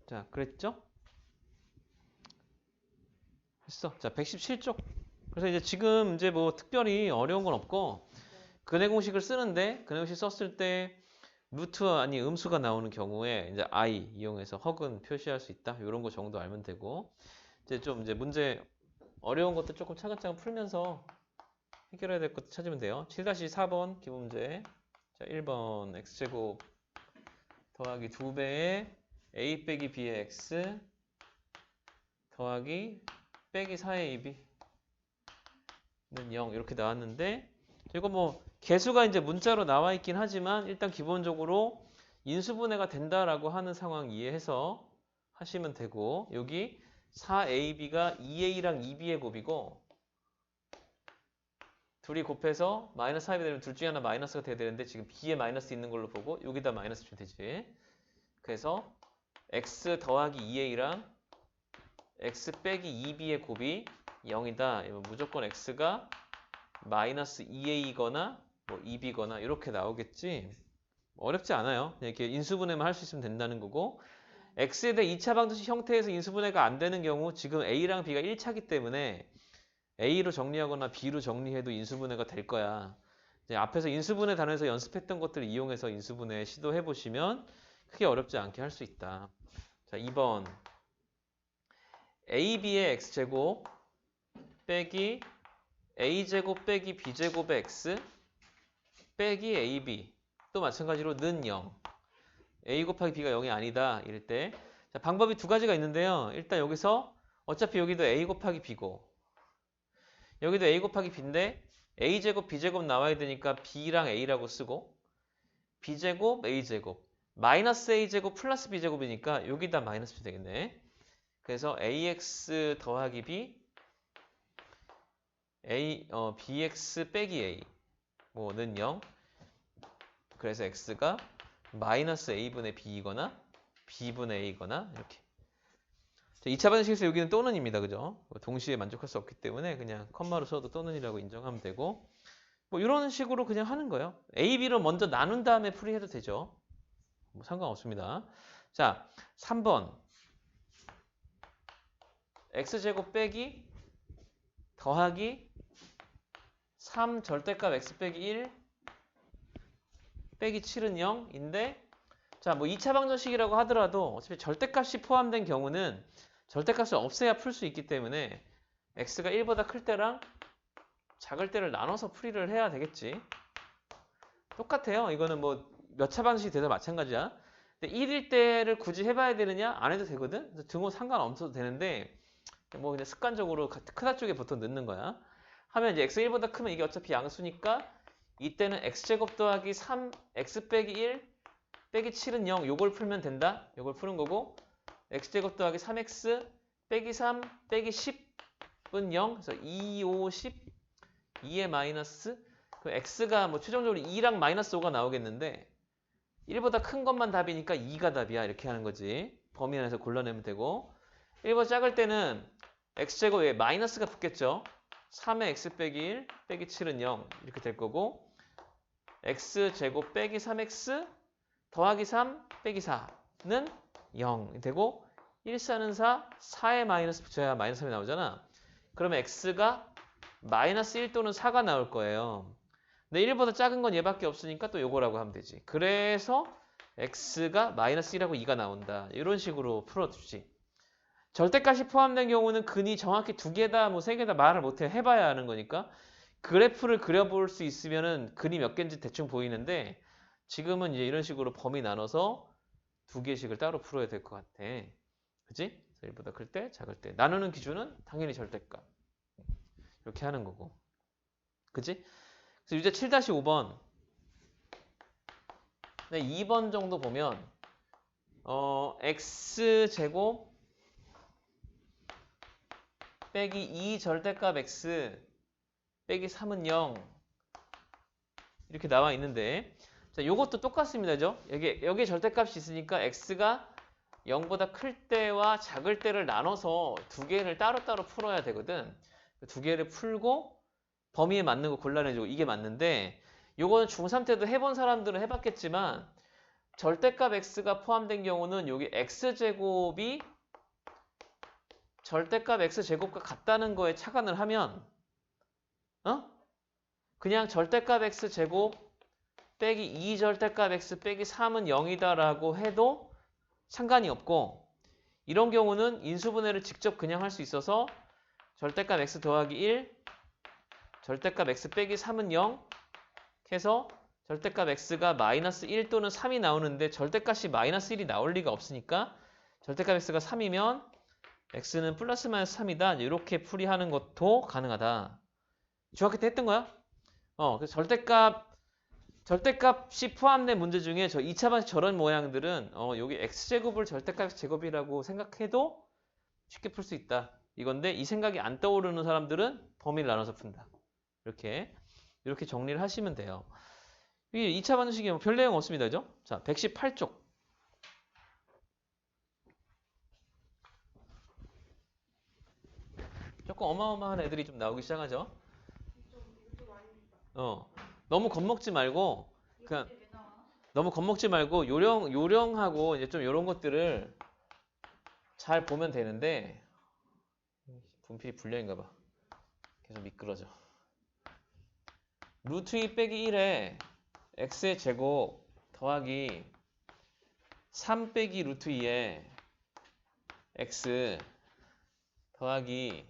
자, 그랬죠? 했어. 자, 117쪽. 그래서 이제 지금 이제 뭐 특별히 어려운 건 없고 근해 공식을 쓰는데 근해 공식 썼을 때 루트 아니 음수가 나오는 경우에 이제 I 이용해서 허근 표시할 수 있다. 이런 거 정도 알면 되고 이제 좀 이제 문제 어려운 것도 조금 차근차근 풀면서 해결해야 될 것도 찾으면 돼요. 7-4번 기본 문제. 자, 1번 x제곱 더하기 2배의 a 빼기 b의 x 더하기 빼기 4의 ab는 0 이렇게 나왔는데 이거 뭐 개수가 이제 문자로 나와 있긴 하지만 일단 기본적으로 인수분해가 된다라고 하는 상황 이해해서 하시면 되고 여기 4ab가 2a랑 2b의 곱이고 둘이 곱해서 마이너스 4이 되면 둘 중에 하나 마이너스가 돼야 되는데 지금 b에 마이너스 있는 걸로 보고 여기다 마이너스 주면 되지. 그래서 x 더하기 2a랑 x 빼기 2b의 곱이 0이다. 무조건 x가 마이너스 2a거나 뭐 2b거나 이렇게 나오겠지. 어렵지 않아요. 그냥 이렇게 인수분해만 할 수 있으면 된다는 거고 x에 대해 2차 방정식 형태에서 인수분해가 안 되는 경우 지금 a랑 b가 1차기 때문에 a로 정리하거나 b로 정리해도 인수분해가 될 거야. 이제 앞에서 인수분해 단원에서 연습했던 것들을 이용해서 인수분해 시도해 보시면 크게 어렵지 않게 할 수 있다. 자, 2번 ab의 x제곱 빼기 a제곱 빼기 b제곱의 x 빼기 ab 또 마찬가지로 는 0 a 곱하기 b가 0이 아니다 이럴 때 자, 방법이 두 가지가 있는데요. 일단 여기서 어차피 여기도 a 곱하기 b고 여기도 a 곱하기 b인데 a제곱 b제곱 나와야 되니까 b랑 a라고 쓰고 b제곱 a제곱 마이너스 a제곱 플러스 b제곱이니까 여기다 마이너스 주 되겠네. 그래서 ax 더하기 b bx 빼기 a 뭐는 0 그래서 x가 마이너스 a분의 b이거나 b분의 a거나 이렇게. 자, 2차 방정식에서 여기는 또는입니다. 그죠? 동시에 만족할 수 없기 때문에 그냥 컴마로 써도 또는이라고 인정하면 되고 뭐 이런 식으로 그냥 하는 거예요. a, b로 먼저 나눈 다음에 풀이해도 되죠. 뭐 상관없습니다. 자, 3번 x제곱 빼기 더하기 3 절대값 x 빼기 1 빼기 7은 0인데 자, 뭐 2차 방정식이라고 하더라도 어차피 절대값이 포함된 경우는 절대값을 없애야 풀 수 있기 때문에 x가 1보다 클 때랑 작을 때를 나눠서 풀이를 해야 되겠지. 똑같아요. 이거는 뭐 몇 차 방정식이 돼도 마찬가지야. 근데 1일 때를 굳이 해봐야 되느냐? 안 해도 되거든. 등호 상관없어도 되는데 뭐 그냥 습관적으로 크다 쪽에 보통 넣는 거야. 하면 이제 x 1보다 크면 이게 어차피 양수니까 이때는 x제곱 더하기 3 x 빼기 1 빼기 7은 0 요걸 풀면 된다. 요걸 푸는 거고 x제곱 더하기 3x 빼기 3 빼기 10은 0 그래서 2, 5, 10 2의 마이너스 그 x가 뭐 최종적으로 2랑 마이너스 5가 나오겠는데 1보다 큰 것만 답이니까 2가 답이야. 이렇게 하는 거지. 범위 안에서 골라내면 되고 1보다 작을 때는 x제곱에 마이너스가 붙겠죠. 3의 x 빼기 1 빼기 7은 0 이렇게 될 거고 x제곱 빼기 3x 더하기 3 빼기 4는 0 되고 1, 4는 4, 4에 마이너스 붙여야 마이너스 3이 나오잖아. 그러면 x가 마이너스 1 또는 4가 나올 거예요. 근데 1보다 작은 건 얘밖에 없으니까 또 요거라고 하면 되지. 그래서 x가 마이너스 1하고 2가 나온다. 이런 식으로 풀어주지. 절대값이 포함된 경우는 근이 정확히 두 개다 뭐 세 개다 말을 못해 해봐야 하는 거니까 그래프를 그려볼 수 있으면은 근이 몇 개인지 대충 보이는데 지금은 이제 이런 식으로 범위 나눠서 두 개씩을 따로 풀어야 될 것 같아. 그치? 1보다 클 때, 작을 때. 나누는 기준은 당연히 절대값. 이렇게 하는 거고. 그치? 그래서 유제 7-5번. 네, 2번 정도 보면 x제곱 빼기 2 절대값 x 빼기 3은 0 이렇게 나와 있는데 자, 요것도 똑같습니다. 그죠? 여기에 절대값이 있으니까 x가 0보다 클 때와 작을 때를 나눠서 두 개를 따로따로 풀어야 되거든. 두 개를 풀고 범위에 맞는 거 골라내주고 이게 맞는데 요거는 중3 때도 해본 사람들은 해봤겠지만 절대값 x가 포함된 경우는 여기 x제곱이 절대값 x제곱과 같다는 거에 착안을 하면 그냥 절대값 x제곱 빼기 2절대값 x 빼기 3은 0이다라고 해도 상관이 없고 이런 경우는 인수분해를 직접 그냥 할 수 있어서 절대값 x 더하기 1 절대값 x 빼기 3은 0 해서 절대값 x가 마이너스 1 또는 3이 나오는데 절대값이 마이너스 1이 나올 리가 없으니까 절대값 x가 3이면 x는 플러스 마이너스 3이다. 이렇게 풀이하는 것도 가능하다. 중학교 때 했던 거야? 그래서 절대값이 포함된 문제 중에 저 2차 방식 저런 모양들은 여기 x제곱을 절대값 제곱이라고 생각해도 쉽게 풀 수 있다. 이건데 이 생각이 안 떠오르는 사람들은 범위를 나눠서 푼다. 이렇게 정리를 하시면 돼요. 이게 2차 방정식이 별 내용 없습니다. 그죠? 자, 118쪽. 조금 어마어마한 애들이 좀 나오기 시작하죠? 너무 겁먹지 말고 그냥 너무 겁먹지 말고 요령하고 이제 좀 이런 것들을 잘 보면 되는데 분필이 불량인가 봐. 계속 미끄러져. 루트 2 빼기 1에 x의 제곱 더하기 3 빼기 루트 2에 x 더하기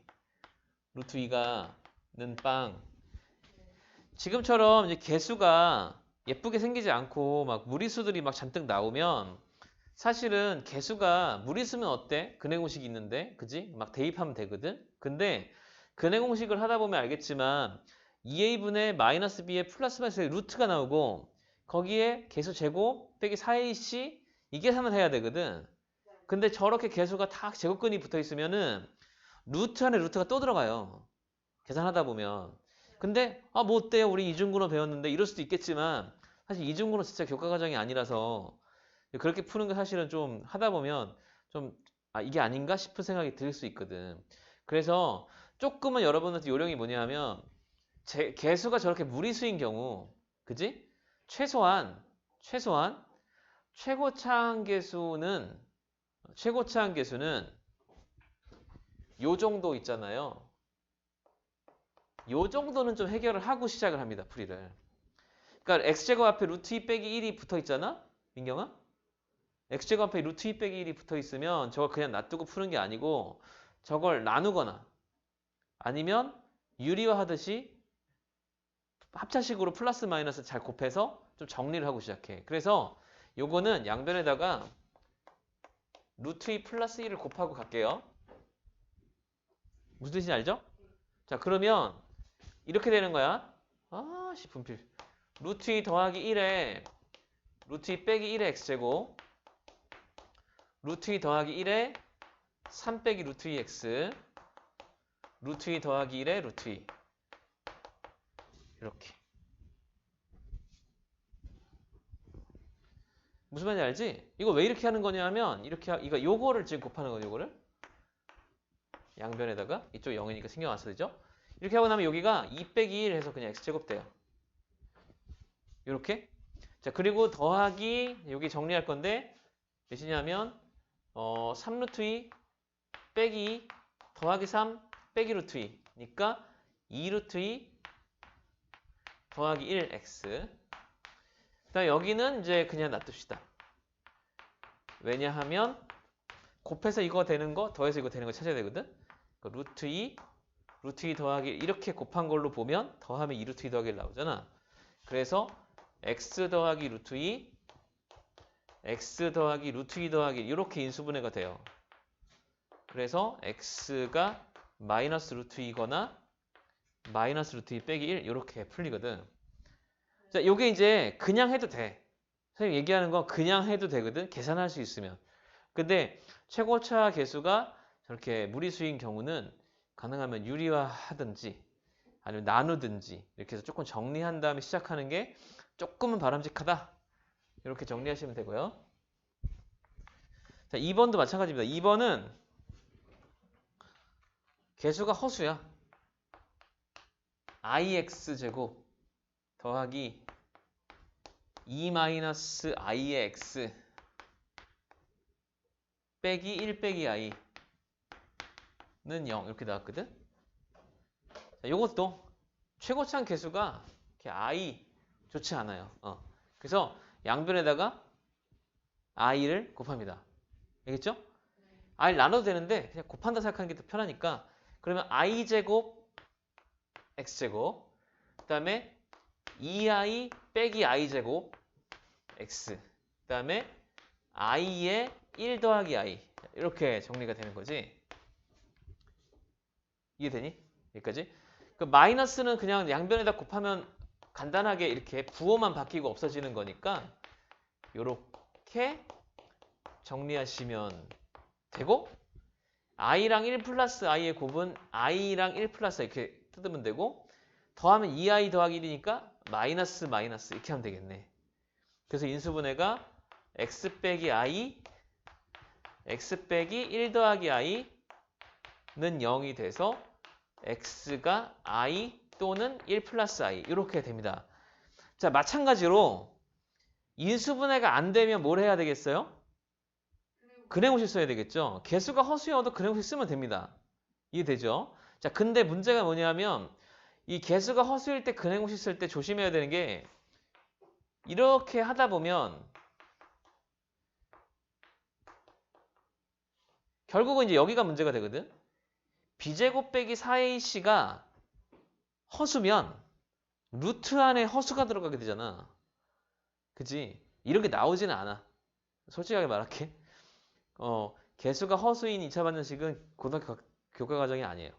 루트 2가 는 빵. 지금처럼 이제 개수가 예쁘게 생기지 않고 막 무리수들이 막 잔뜩 나오면 사실은 개수가 무리수면 어때? 근해공식이 있는데 그지? 막 대입하면 되거든? 근데 근해공식을 하다 보면 알겠지만 2a분의 마이너스 b의 플러스 마이너스의 루트가 나오고 거기에 개수 제곱 빼기 4ac 이 계산을 해야 되거든. 근데 저렇게 개수가 다 제곱근이 붙어 있으면은 루트 안에 루트가 또 들어가요. 계산하다 보면. 근데 뭐 어때요? 우리 이중근호 배웠는데 이럴 수도 있겠지만 사실 이중근호 진짜 교과 과정이 아니라서 그렇게 푸는 거 사실은 좀 하다 보면 좀 이게 아닌가 싶은 생각이 들 수 있거든. 그래서 조금은 여러분한테 요령이 뭐냐 하면 개수가 저렇게 무리수인 경우 그지? 최소한 최고차항 계수는 요 정도 있잖아요. 요 정도는 좀 해결을 하고 시작을 합니다. 풀이를. 그러니까 x제곱 앞에 루트 2 빼기 1이 붙어 있잖아? 민경아? x제곱 앞에 루트 2 빼기 1이 붙어 있으면 저걸 그냥 놔두고 푸는 게 아니고 저걸 나누거나 아니면 유리화 하듯이 합차식으로 플러스 마이너스 잘 곱해서 좀 정리를 하고 시작해. 그래서 요거는 양변에다가 루트 2 플러스 1을 곱하고 갈게요. 무슨 뜻인지 알죠? 자, 그러면 이렇게 되는 거야. 분필. 루트 2 더하기 1에 루트 2 빼기 1의 x제곱 루트 2 더하기 1에 3 빼기 루트 2x 루트 2 더하기 1에 루트 2 이렇게. 무슨 말인지 알지? 이거 왜 이렇게 하는 거냐 하면 이거 요거를 지금 곱하는 거죠. 요거를 양변에다가 이쪽 0이니까 신경 안 써도 되죠? 이렇게 하고 나면 여기가 2 빼기 1 해서 그냥 x제곱 돼요. 이렇게. 자, 그리고 더하기 여기 정리할 건데 몇이냐면 3루트 2 빼기 2 더하기 3 빼기 루트 2니까 2루트 2 더하기 1x. 그다음 여기는 이제 그냥 놔둡시다. 왜냐하면 곱해서 이거 되는 거 더해서 이거 되는 거 찾아야 되거든. 그러니까 루트 2 더하기 1 이렇게 곱한 걸로 보면 더하면 2루트 2 더하기 1 나오잖아. 그래서 x 더하기 루트 2 x 더하기 루트 2 더하기 1 이렇게 인수분해가 돼요. 그래서 x가 마이너스 루트 2거나 마이너스 루트 2 빼기 1 이렇게 풀리거든. 자, 요게 이제 그냥 해도 돼. 선생님 얘기하는 거 그냥 해도 되거든. 계산할 수 있으면. 근데 최고차 개수가 저렇게 무리수인 경우는 가능하면 유리화 하든지 아니면 나누든지 이렇게 해서 조금 정리한 다음에 시작하는 게 조금은 바람직하다. 이렇게 정리하시면 되고요. 자, 2번도 마찬가지입니다. 2번은 개수가 허수야. ix 제곱 더하기 2-i의 x 빼기 1 빼기 i는 0 이렇게 나왔거든. 자, 요것도 최고차항 계수가 이렇게 i 좋지 않아요. 그래서 양변에다가 i를 곱합니다. 알겠죠? i를 나눠도 되는데 그냥 곱한다 생각하는 게 더 편하니까 그러면 i제곱 x제곱 그 다음에 2i 빼기 i제곱 x 그 다음에 i의 1 더하기 i 이렇게 정리가 되는 거지. 이해되니? 여기까지? 그 마이너스는 그냥 양변에다 곱하면 간단하게 이렇게 부호만 바뀌고 없어지는 거니까 요렇게 정리하시면 되고 i랑 1 플러스 i의 곱은 i랑 1 플러스 이렇게 뜯으면 되고 더하면 2i 더하기 1이니까 마이너스 마이너스 이렇게 하면 되겠네. 그래서 인수분해가 x 빼기 i x 빼기 1 더하기 i는 0이 돼서 x가 i 또는 1 플러스 i 이렇게 됩니다. 자, 마찬가지로 인수분해가 안 되면 뭘 해야 되겠어요? 근해공식 써야 되겠죠. 개수가 허수여도 근해공식 쓰면 됩니다. 이해되죠? 자, 근데 문제가 뭐냐면 이 개수가 허수일 때 근해공식 쓸 때 조심해야 되는 게 이렇게 하다 보면 결국은 이제 여기가 문제가 되거든. b제곱 빼기 4ac가 허수면 루트 안에 허수가 들어가게 되잖아. 그지? 이런 게 나오지는 않아. 솔직하게 말할게. 개수가 허수인 2차 방정식은 고등학교 교과 과정이 아니에요.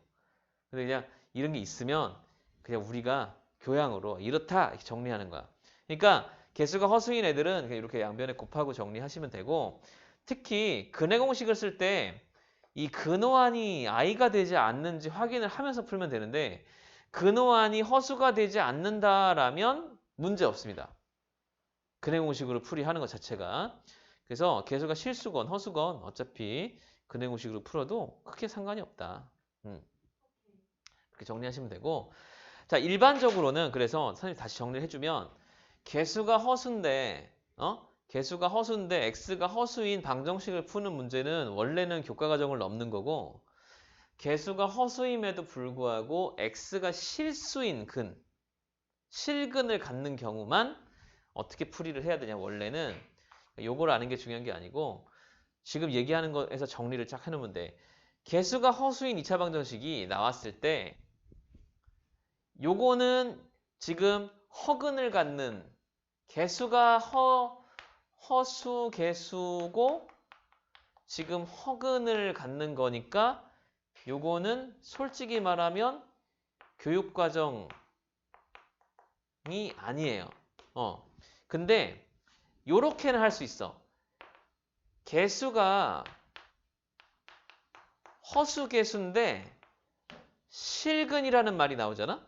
근데 그냥 이런 게 있으면 그냥 우리가 교양으로 이렇다 이렇게 정리하는 거야. 그러니까 개수가 허수인 애들은 그냥 이렇게 양변에 곱하고 정리하시면 되고 특히 근해공식을 쓸 때 이 근호안이 i가 되지 않는지 확인을 하면서 풀면 되는데 근호안이 허수가 되지 않는다라면 문제 없습니다. 근해공식으로 풀이하는 것 자체가. 그래서 개수가 실수건 허수건 어차피 근해공식으로 풀어도 크게 상관이 없다. 그렇게 정리하시면 되고 자 일반적으로는 그래서 선생님 다시 정리를 해주면 개수가 허수인데 개수가 허수인데 x가 허수인 방정식을 푸는 문제는 원래는 교과 과정을 넘는 거고 개수가 허수임에도 불구하고 x가 실수인 실근을 갖는 경우만 어떻게 풀이를 해야 되냐 원래는 요걸 아는 게 중요한 게 아니고 지금 얘기하는 거에서 정리를 쫙 해놓으면 돼. 개수가 허수인 2차 방정식이 나왔을 때 요거는 지금 허근을 갖는 개수가 허수 개수고 지금 허근을 갖는 거니까 요거는 솔직히 말하면 교육과정이 아니에요. 근데 요렇게는 할 수 있어. 개수가 허수 개수인데 실근이라는 말이 나오잖아?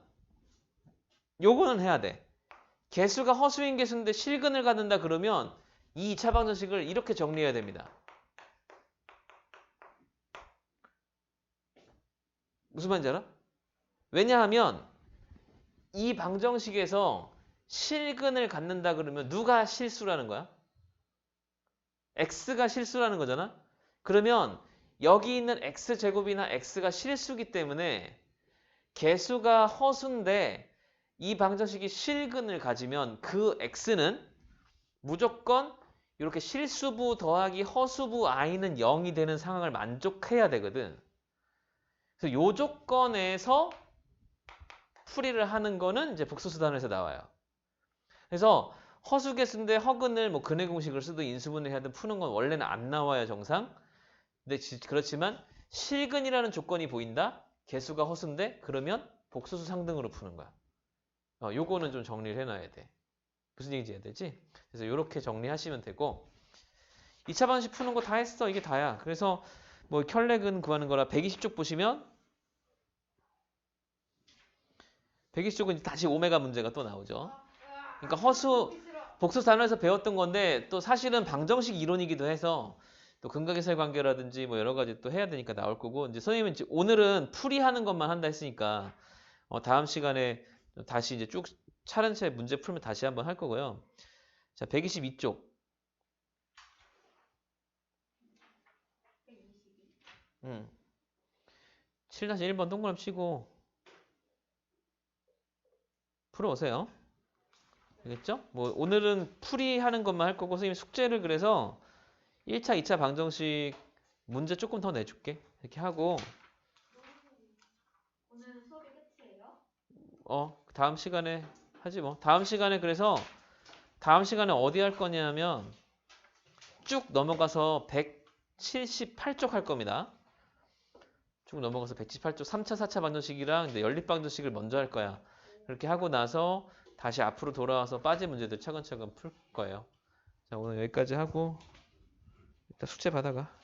요거는 해야 돼. 개수가 허수인 개수인데 실근을 갖는다 그러면 이 2차 방정식을 이렇게 정리해야 됩니다. 무슨 말인지 알아? 왜냐하면 이 방정식에서 실근을 갖는다 그러면 누가 실수라는 거야? x가 실수라는 거잖아? 그러면 여기 있는 x제곱이나 x가 실수기 때문에 개수가 허수인데 이 방정식이 실근을 가지면 그 x는 무조건 이렇게 실수부 더하기 허수부 i는 0이 되는 상황을 만족해야 되거든. 그래서 요 조건에서 풀이를 하는 거는 이제 복소수단에서 나와요. 그래서 허수개수인데 허근을 뭐 근해공식을 쓰든 인수분해 하든 푸는 건 원래는 안 나와요 정상. 근데 그렇지만 실근이라는 조건이 보인다. 개수가 허수인데 그러면 복소수 상등으로 푸는 거야. 요거는 좀 정리를 해놔야 돼. 무슨 얘기인지 해야 되지? 그래서 이렇게 정리하시면 되고 2차 방정식 푸는 거 다 했어. 이게 다야. 그래서 뭐 켤레근 구하는 거라 120쪽 보시면 120쪽은 다시 오메가 문제가 또 나오죠. 그러니까 복소수 단원에서 배웠던 건데 또 사실은 방정식 이론이기도 해서 또 근각의사의 관계라든지 뭐 여러 가지 또 해야 되니까 나올 거고 이제 선생님은 이제 오늘은 풀이하는 것만 한다 했으니까 다음 시간에 다시 이제 쭉 차례차례 문제 풀면 다시 한번 할 거고요. 자, 122쪽.
122.
7-1번 동그라미 치고 풀어오세요. 알겠죠? 뭐 오늘은 풀이하는 것만 할 거고 선생님이 숙제를 그래서 1차, 2차 방정식 문제 조금 더 내줄게. 이렇게 하고
오늘은 수업이 끝이에요?
다음 시간에 하지 뭐. 다음 시간에 그래서 다음 시간에 어디 할 거냐면 쭉 넘어가서 178쪽 할 겁니다. 쭉 넘어가서 178쪽 3차, 4차 방정식이랑 이제 연립 방정식을 먼저 할 거야. 그렇게 하고 나서 다시 앞으로 돌아와서 빠진 문제들 차근차근 풀 거예요. 자, 오늘 여기까지 하고 이따 숙제 받아가.